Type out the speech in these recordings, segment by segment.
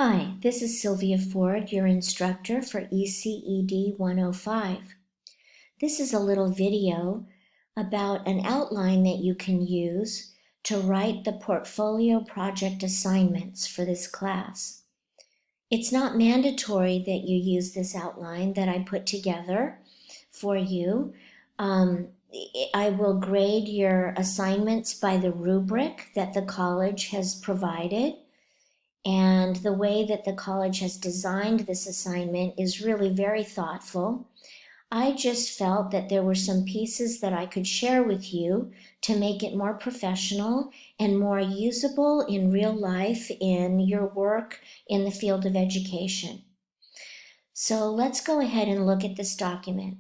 Hi, this is Sylvia Ford, your instructor for ECED105. This is a little video about an outline that you can use to write the portfolio project assignments for this class. It's not mandatory that you use this outline that I put together for you. I will grade your assignments by the rubric that the college has provided. And the way that the college has designed this assignment is really very thoughtful. I just felt that there were some pieces that I could share with you to make it more professional and more usable in real life in your work in the field of education. So let's go ahead and look at this document.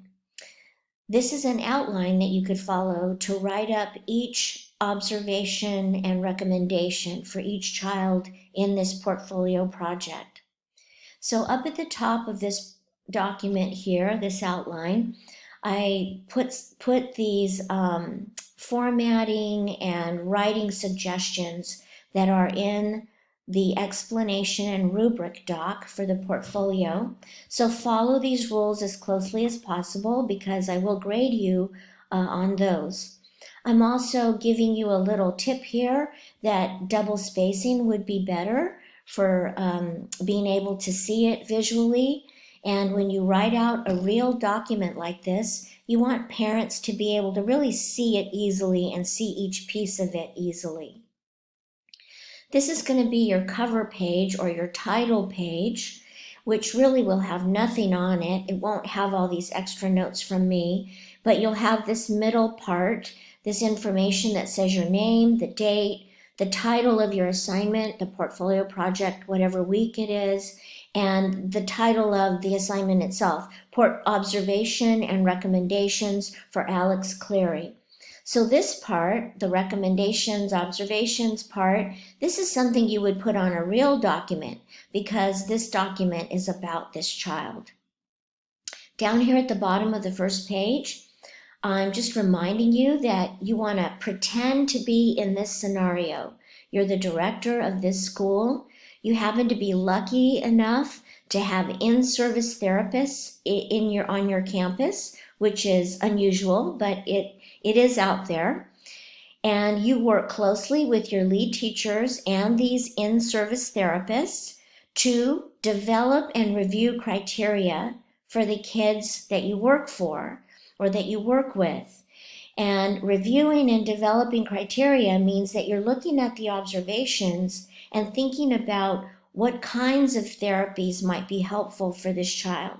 This is an outline that you could follow to write up each observation and recommendation for each child in this portfolio project. So up at the top of this document here, this outline, I put these formatting and writing suggestions that are in the explanation and rubric doc for the portfolio. So follow these rules as closely as possible because I will grade you on those. I'm also giving you a little tip here that double spacing would be better for being able to see it visually. And when you write out a real document like this, you want parents to be able to really see it easily and see each piece of it easily. This is going to be your cover page or your title page, which really will have nothing on it. It won't have all these extra notes from me, but you'll have this middle part, this information that says your name, the date, the title of your assignment, the portfolio project, whatever week it is, and the title of the assignment itself, Observation and Recommendations for Alex Cleary. So this part, the recommendations, observations part, this is something you would put on a real document because this document is about this child. Down here at the bottom of the first page, I'm just reminding you that you want to pretend to be in this scenario. You're the director of this school. You happen to be lucky enough to have in-service therapists on your campus, which is unusual, but it is out there. And you work closely with your lead teachers and these in-service therapists to develop and review criteria for the kids that you work for or that you work with. And reviewing and developing criteria means that you're looking at the observations and thinking about what kinds of therapies might be helpful for this child.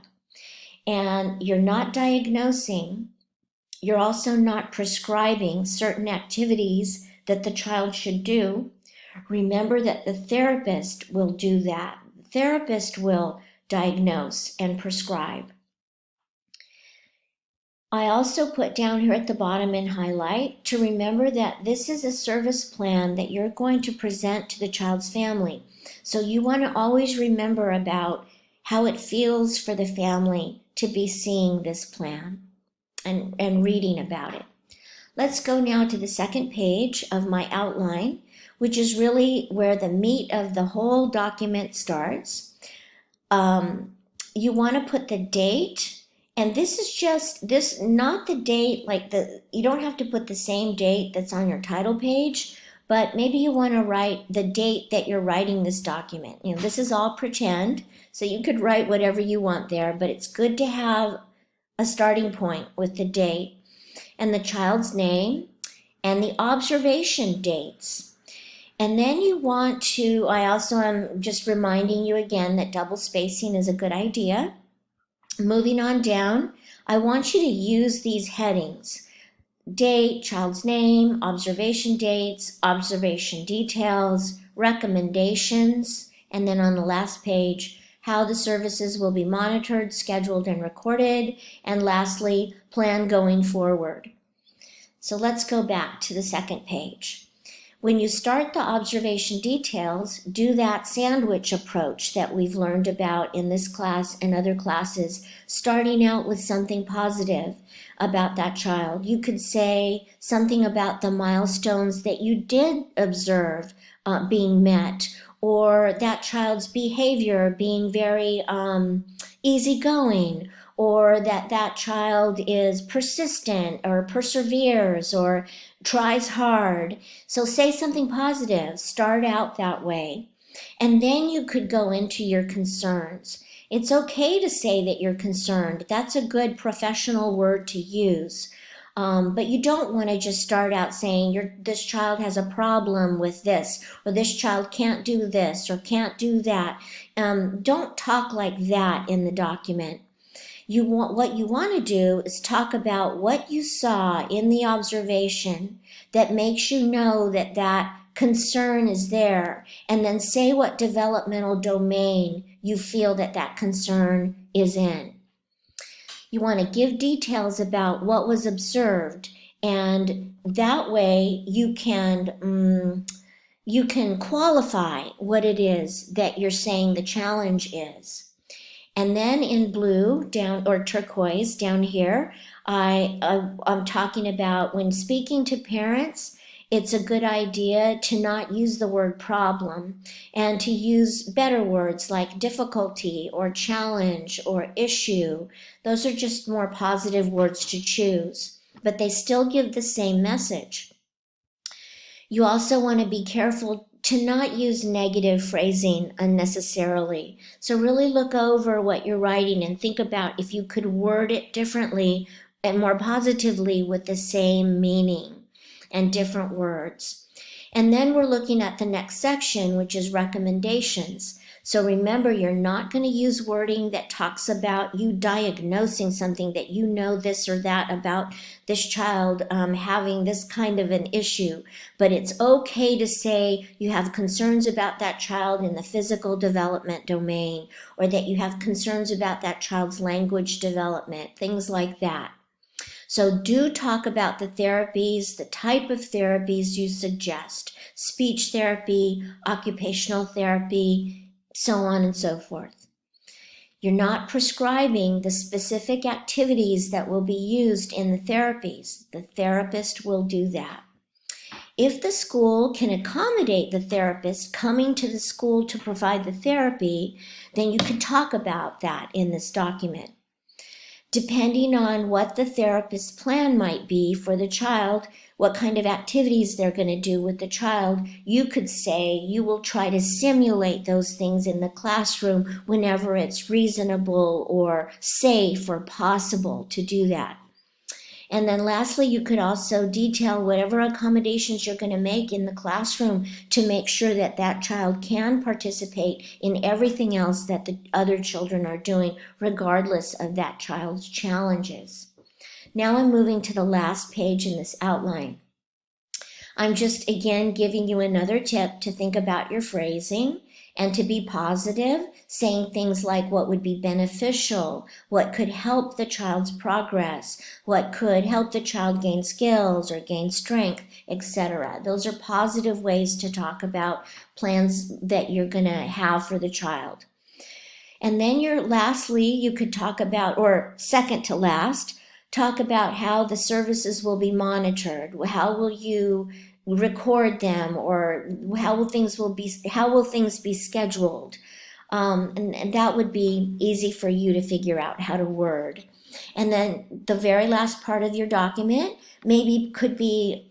And you're not diagnosing. You're also not prescribing certain activities that the child should do. Remember that the therapist will do that. The therapist will diagnose and prescribe. I also put down here at the bottom in highlight to remember that this is a service plan that you're going to present to the child's family. So you want to always remember about how it feels for the family to be seeing this plan and reading about it. Let's go now to the second page of my outline, which is really where the meat of the whole document starts. You want to put the date. And this is just not the date, you don't have to put the same date that's on your title page, but maybe you want to write the date that you're writing this document. This is all pretend, so you could write whatever you want there, but it's good to have a starting point with the date and the child's name and the observation dates. And then you want to, I also am just reminding you again that double spacing is a good idea. Moving on down, I want you to use these headings: date, child's name, observation dates, observation details, recommendations, and then on the last page, how the services will be monitored, scheduled, and recorded, and lastly, plan going forward. So let's go back to the second page. When you start the observation details, do that sandwich approach that we've learned about in this class and other classes, starting out with something positive about that child. You could say something about the milestones that you did observe being met, or that child's behavior being very easygoing, or that child is persistent or perseveres or tries hard. So say something positive, start out that way. And then you could go into your concerns. It's okay to say that you're concerned. That's a good professional word to use. But you don't want to just start out saying this child has a problem with this, or this child can't do this or can't do that. Don't talk like that in the document. What you want to do is talk about what you saw in the observation that makes you know that concern is there, and then say what developmental domain you feel that concern is in. You want to give details about what was observed, and that way you can qualify what it is that you're saying the challenge is. And then in blue down, or turquoise down here, I'm talking about when speaking to parents, it's a good idea to not use the word problem and to use better words like difficulty or challenge or issue. Those are just more positive words to choose, but they still give the same message. You also want to be careful to not use negative phrasing unnecessarily. So really look over what you're writing and think about if you could word it differently and more positively with the same meaning and different words. And then we're looking at the next section, which is recommendations. So remember, you're not going to use wording that talks about you diagnosing something, that you know this or that about this child having this kind of an issue. But it's okay to say you have concerns about that child in the physical development domain, or that you have concerns about that child's language development, things like that. So do talk about the therapies, the type of therapies you suggest, speech therapy, occupational therapy, so on and so forth. You're not prescribing the specific activities that will be used in the therapies. The therapist will do that. If the school can accommodate the therapist coming to the school to provide the therapy, then you can talk about that in this document. Depending on what the therapist's plan might be for the child, what kind of activities they're going to do with the child, you could say you will try to simulate those things in the classroom whenever it's reasonable or safe or possible to do that. And then lastly, you could also detail whatever accommodations you're going to make in the classroom to make sure that that child can participate in everything else that the other children are doing, regardless of that child's challenges. Now I'm moving to the last page in this outline. I'm just again giving you another tip to think about your phrasing and to be positive, saying things like what would be beneficial, what could help the child's progress, what could help the child gain skills or gain strength, etc. Those are positive ways to talk about plans that you're going to have for the child. And then lastly, you could talk about, or second to last, talk about how the services will be monitored. How will you record them, or how will things be scheduled? And that would be easy for you to figure out how to word. And then the very last part of your document maybe could be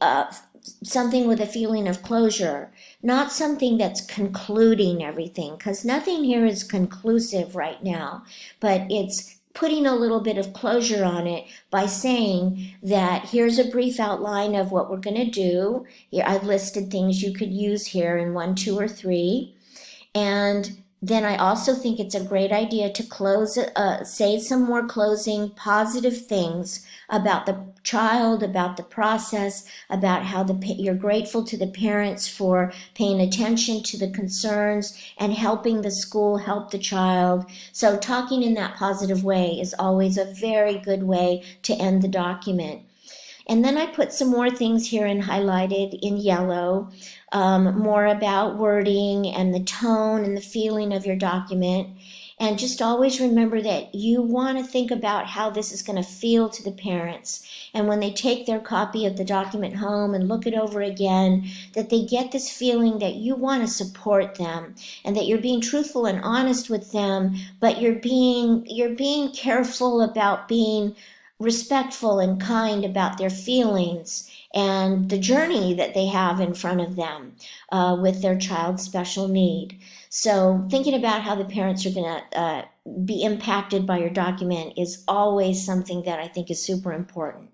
something with a feeling of closure, not something that's concluding everything, because nothing here is conclusive right now, but it's putting a little bit of closure on it by saying that here's a brief outline of what we're going to do. Here, I've listed things you could use here in 1, 2, or 3. And then I also think it's a great idea to say some more closing positive things about the child, about the process, about how you're grateful to the parents for paying attention to the concerns and helping the school help the child. So talking in that positive way is always a very good way to end the document. And then I put some more things here and highlighted in yellow, more about wording and the tone and the feeling of your document. And just always remember that you want to think about how this is going to feel to the parents. And when they take their copy of the document home and look it over again, that they get this feeling that you want to support them and that you're being truthful and honest with them, but you're being careful about being respectful and kind about their feelings and the journey that they have in front of them with their child's special need. So thinking about how the parents are going to be impacted by your document is always something that I think is super important.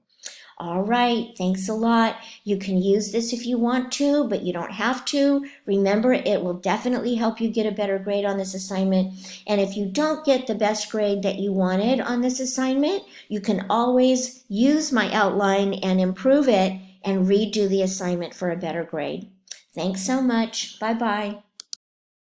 All right, thanks a lot. You can use this if you want to, but you don't have to. Remember, it will definitely help you get a better grade on this assignment. And if you don't get the best grade that you wanted on this assignment, you can always use my outline and improve it and redo the assignment for a better grade. Thanks so much. Bye-bye.